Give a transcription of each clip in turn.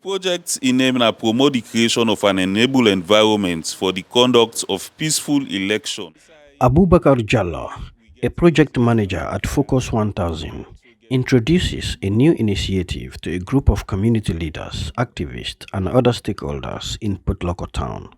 Projects in aim na promote the creation of an enable environment for the conduct of peaceful elections. Abubakar Jallo, a project manager at Focus 1000, introduces a new initiative to a group of community leaders, activists, and other stakeholders in Potloko town.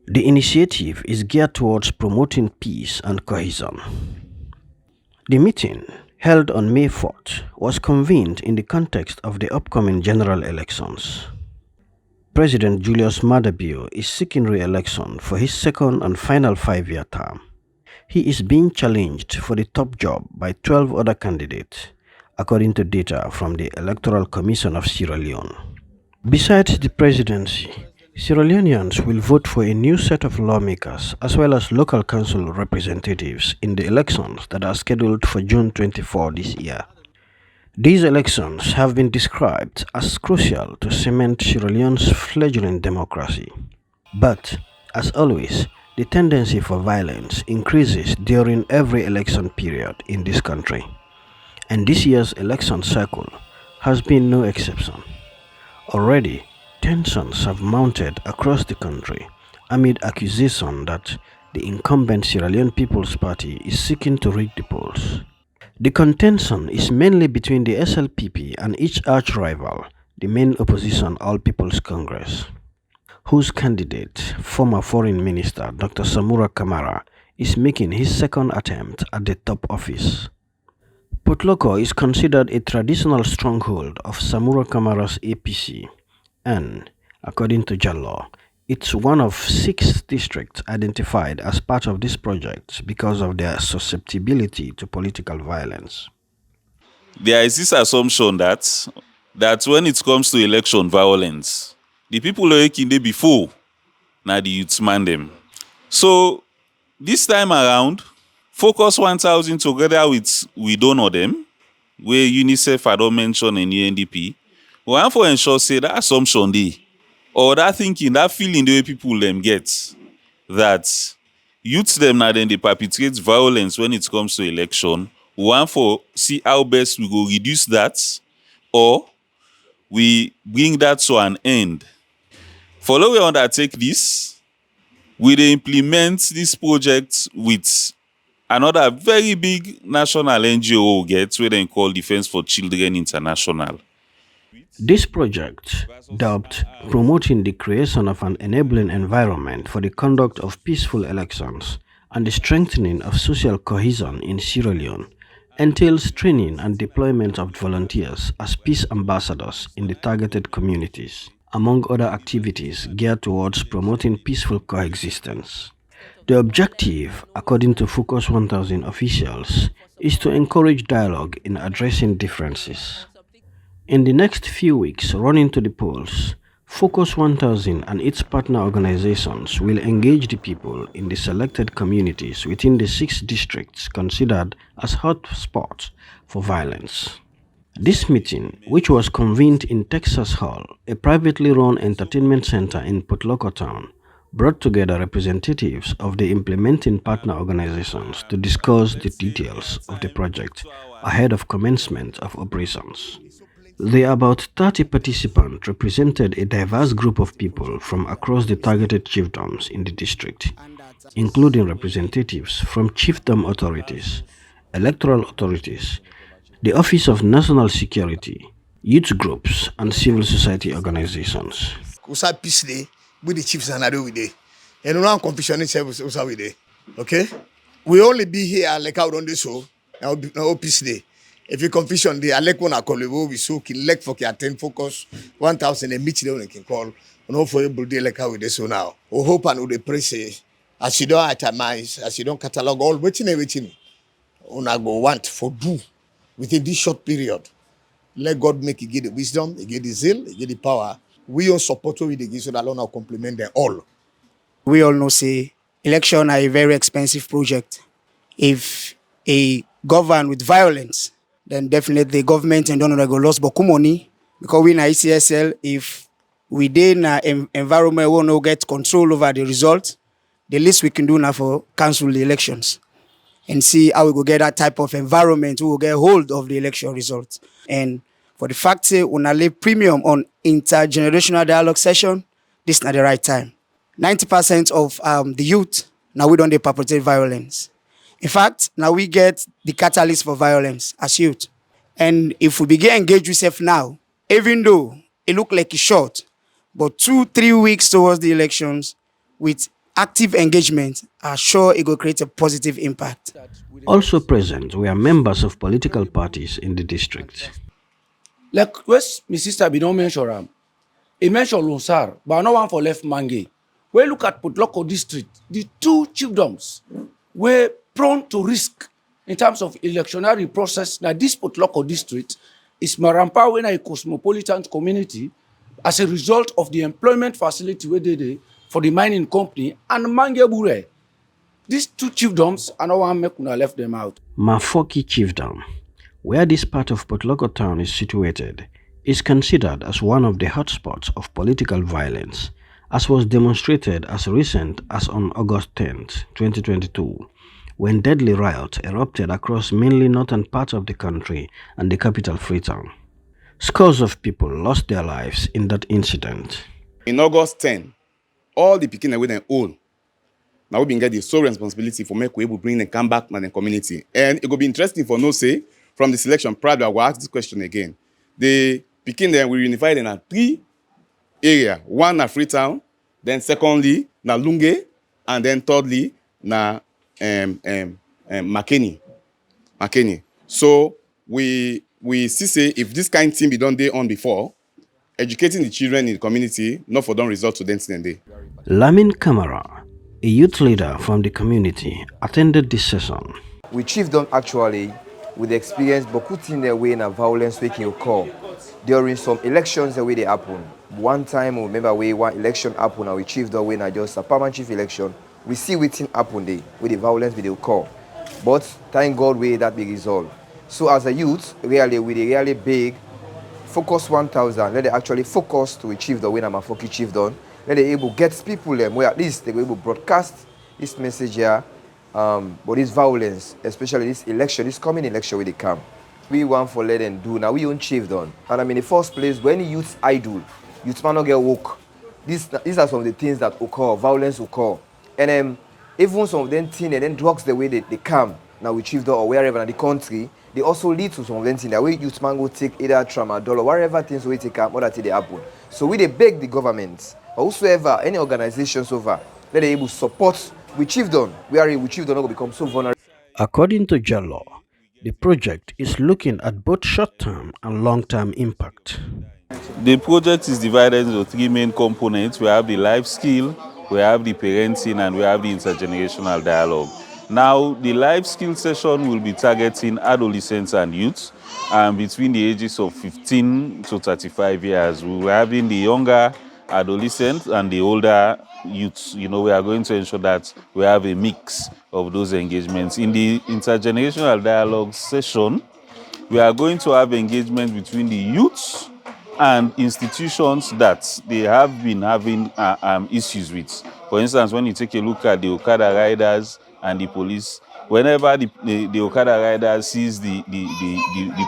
The initiative is geared towards promoting peace and cohesion. The meeting, held on May 4th, was convened in the context of the upcoming general elections. President Julius Maada Bio is seeking re-election for his second and final 5-year term. He is being challenged for the top job by 12 other candidates, according to data from the Electoral Commission of Sierra Leone. Besides the presidency, Sierra Leoneans will vote for a new set of lawmakers as well as local council representatives in the elections that are scheduled for June 24 this year. These elections have been described as crucial to cement Sierra Leone's fledgling democracy. But, as always, the tendency for violence increases during every election period in this country. And this year's election cycle has been no exception. Already, tensions have mounted across the country amid accusation that the incumbent Sierra Leone People's Party is seeking to rig the polls. The contention is mainly between the SLPP and its arch-rival, the main opposition All People's Congress, whose candidate, former Foreign Minister Dr. Samura Kamara, is making his second attempt at the top office. Potloko is considered a traditional stronghold of Samura Kamara's APC and, according to Jallo, it's one of 6 districts identified as part of this project because of their susceptibility to political violence. There is this assumption that when it comes to election violence, the people who are there before, now the youths man them. So this time around, Focus 1000 together with We Don't Know Them, where UNICEF had not mentioned in UNDP, we want to ensure say that assumption there, or that thinking, that feeling the way people them get, that youths them now then they perpetrate violence when it comes to election. We want to see how best we go reduce that, or we bring that to an end. For the way we undertake this, we dey implement this project with another very big national NGO we get, where they call Defence for Children International. This project, dubbed Promoting the Creation of an Enabling Environment for the Conduct of Peaceful Elections and the Strengthening of Social Cohesion in Sierra Leone, entails training and deployment of volunteers as peace ambassadors in the targeted communities, among other activities geared towards promoting peaceful coexistence. The objective, according to Focus 1000 officials, is to encourage dialogue in addressing differences. In the next few weeks running to the polls, Focus 1000 and its partner organizations will engage the people in the selected communities within the 6 districts considered as hot spots for violence. This meeting, which was convened in Texas Hall, a privately run entertainment center in Potloko town, brought together representatives of the implementing partner organizations to discuss the details of the project ahead of commencement of operations. The about 30 participants represented a diverse group of people from across the targeted chiefdoms in the district, including representatives from chiefdom authorities, electoral authorities, the Office of National Security, youth groups, and civil society organizations. Peace Day with the chiefs and with the and now confusion service also with the okay. We only be here like out on the show now Peace Day. If you confusion the elect one call we so elect for attend Focus 1000 and meet them can call no for able to like how with the so now. We hope and we pray say as you don't itemize, as you don't catalog all waiting una go want for do within this short period. Let God make you get the wisdom, you get the zeal, you get the power. We all support what we give so that alone now complement them all. We all know say election are a very expensive project. If a govern with violence, then definitely the government and don't go lost boku money because we in ECSL if we in an environment we no get control over the result, the least we can do now for cancel the elections and see how we go get that type of environment we will get hold of the election results. And For the fact say una lay premium on intergenerational dialogue session, this not the right time. 90% of the youth now we don't dey perpetrate violence. In fact, now we get the catalyst for violence as youth. And if we begin engage yourself now, even though it look like it's short, but 2-3 weeks towards the elections, with active engagement, are sure it will create a positive impact. Also present were members of political parties in the district. Like West my sister be don't mention am. He mentioned Lonsar, but no one for left Mange. When you look at Potloko district, the two chiefdoms were prone to risk in terms of electionary process. Now this Potloko district is Marampa when a cosmopolitan community as a result of the employment facility where they did for the mining company and Mangebure. These two chiefdoms, I no one make una left them out. Mafoki Chiefdom, where this part of Potloko town is situated, is considered as one of the hotspots of political violence, as was demonstrated as recent as on August 10, 2022, when deadly riots erupted across mainly northern parts of the country and the capital Freetown. Scores of people lost their lives in that incident. In August 10, all the pikin wey dem own, now we been get the sole responsibility for make we able bring them come back to the community. And it will be interesting for no say from the selection. Probably I will ask this question again. The pikin them we unified in 3 areas. One na Freetown, then secondly na Lunge, and then thirdly na Makeni. So we see say if this kind of thing be done day on before, educating the children in the community, not for don't result to the incident day. Lamin Kamara, a youth leader from the community, attended this session. We chiefdom actually with experience but putting their way in a violence we can occur during some elections the way they happen. One time we remember we one election happen and we chiefdom way not just a permanent chief election. We see wetin happen there with the violence we dey occur. But thank God we that big resolve. So as a youth, really with a really big focus 1,000, let they actually focus to achieve the way I'm a Mafoki chiefdom. Let they able get people them where at least they will able broadcast this message here. But this violence, especially this election, this coming election where they come. We want for let them do now we own chiefdom. And I mean in the first place, when the youth idle, youth man not get woke. These are some of the things that occur, violence occur. And even some of them things and then drugs the way they come now we chiefdom or wherever in the country, they also lead to some of them things that way youth man go take either tramadol or whatever things we take up, more that they happen. So we they beg the government or whosoever, any organizations over, let they able support we chiefdom. We chiefdom not become so vulnerable. According to Jallo, the project is looking at both short-term and long-term impact. The project is divided into 3 main components. We have the life skill, we have the parenting, and we have the intergenerational dialogue. Now, the life skill session will be targeting adolescents and youths between the ages of 15 to 35 years. We are having the younger adolescents and the older youths. We are going to ensure that we have a mix of those engagements. In the intergenerational dialogue session, we are going to have engagement between the youths and institutions that they have been having issues with. For instance, when you take a look at the Okada riders and the police, whenever the Okada rider sees the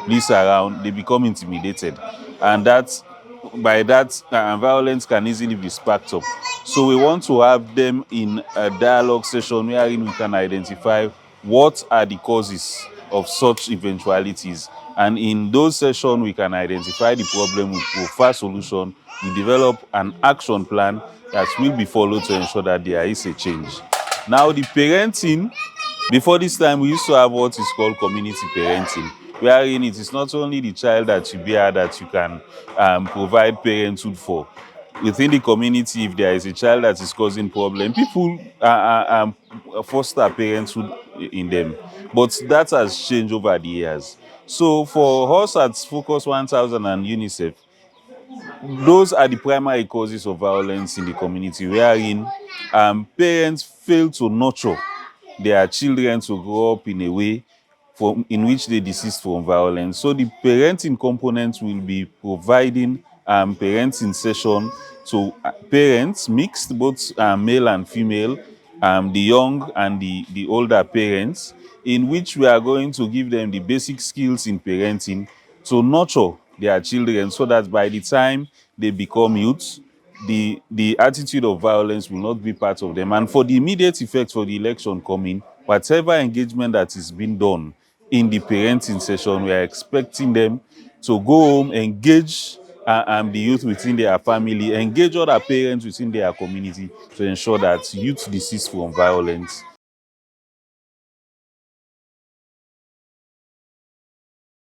police around, they become intimidated. And by that, violence can easily be sparked up. So we want to have them in a dialogue session wherein we can identify what are the causes of such eventualities. And in those sessions, we can identify the problem, we offer solution, we develop an action plan that will be followed to ensure that there is a change. Now, the parenting, before this time, we used to have what is called community parenting, wherein it is not only the child that you bear that you can provide parenthood for. Within the community, if there is a child that is causing problem, people foster parenthood in them. But that has changed over the years. So for us at Focus 1000 and UNICEF, those are the primary causes of violence in the community, wherein parents fail to nurture their children to grow up in a way in which they desist from violence. So the parenting component will be providing parenting session to parents, mixed, both male and female, the young and the older parents, in which we are going to give them the basic skills in parenting to nurture their children, so that by the time they become youth, the attitude of violence will not be part of them. And for the immediate effect for the election coming, whatever engagement that is being done in the parenting session, we are expecting them to go home, engage the youth within their family, engage other parents within their community to ensure that youth desist from violence